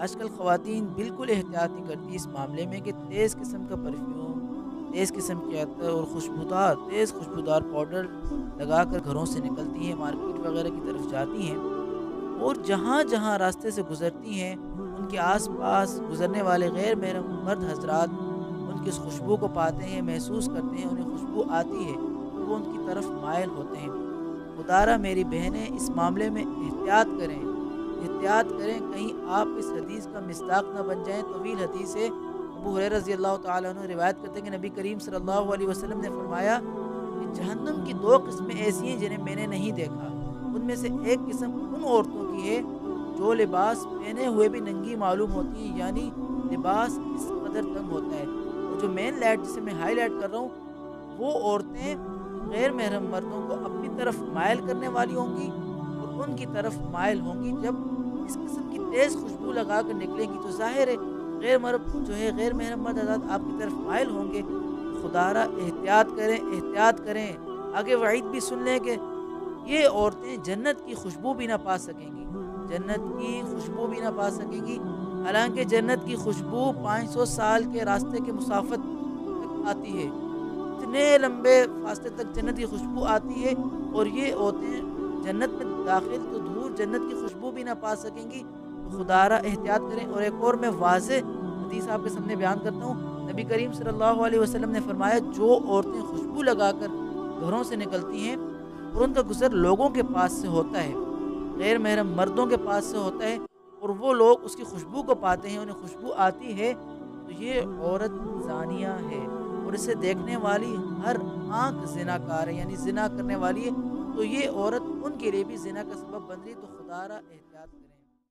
آج کل خواتین بالکل احتیاط نہیں کرتی اس معاملے میں کہ تیز قسم کا پرفیوم، تیز قسم کے عطر اور تیز خوشبودار پاؤڈر لگا کر گھروں سے نکلتی ہیں، مارکیٹ وغیرہ کی طرف جاتی ہیں، اور جہاں جہاں راستے سے گزرتی ہیں ان کے آس پاس گزرنے والے غیر محرم مرد حضرات ان کی اس خوشبو کو پاتے ہیں، محسوس کرتے ہیں، انہیں خوشبو آتی ہے تو وہ ان کی طرف مائل ہوتے ہیں۔ خدارہ میری بہنیں اس معاملے میں احتیاط کریں، احتیاط کریں، کہیں آپ اس حدیث کا مصداق نہ بن جائیں۔ طویل حدیث ہے، ابو ہریرہ رضی اللہ تعالیٰ عنہ روایت کرتے ہیں کہ نبی کریم صلی اللہ علیہ وسلم نے فرمایا کہ جہنم کی دو قسمیں ایسی ہیں جنہیں میں نے نہیں دیکھا، ان میں سے ایک قسم ان عورتوں کی ہے جو لباس پہنے ہوئے بھی ننگی معلوم ہوتی ہیں، یعنی لباس اس قدر تنگ ہوتا ہے، اور جو مین لائٹ جسے میں ہائی لائٹ کر رہا ہوں، وہ عورتیں غیر محرم مردوں کو اپنی طرف مائل کرنے والی ہوں گی، اور ان کی طرف مائل ہوں گی جب اس قسم کی تیز خوشبو لگا کر نکلیں گی تو ظاہر ہے غیر محرم مرد حضرات آپ کی طرف مائل ہوں گے۔ خدارہ احتیاط کریں، احتیاط کریں۔ آگے وعید بھی سن لیں کہ یہ عورتیں جنت کی خوشبو بھی نہ پا سکیں گی، جنت کی خوشبو بھی نہ پا سکیں گی، حالانکہ جنت کی خوشبو 500 سال کے راستے کے مسافت تک آتی ہے، اتنے لمبے فاصلے تک جنت کی خوشبو آتی ہے، اور یہ عورتیں جنت میں داخل تو دور جنت کی خوشبو بھی نہ پا سکیں گی۔ تو خدارہ احتیاط کریں۔ اور ایک اور میں واضح حدیث آپ کے سامنے بیان کرتا ہوں، نبی کریم صلی اللہ علیہ وسلم نے فرمایا جو عورتیں خوشبو لگا کر گھروں سے نکلتی ہیں اور ان کا گزر لوگوں کے پاس سے ہوتا ہے، غیر محرم مردوں کے پاس سے ہوتا ہے، اور وہ لوگ اس کی خوشبو کو پاتے ہیں، انہیں خوشبو آتی ہے، تو یہ عورت زانیہ ہے، اور اسے دیکھنے والی ہر آنکھ زنا کار ہے، یعنی زنا کرنے والی ہے، تو یہ عورت ان کے لیے بھی زنا کا سبب بن رہی ہے۔ تو خدارہ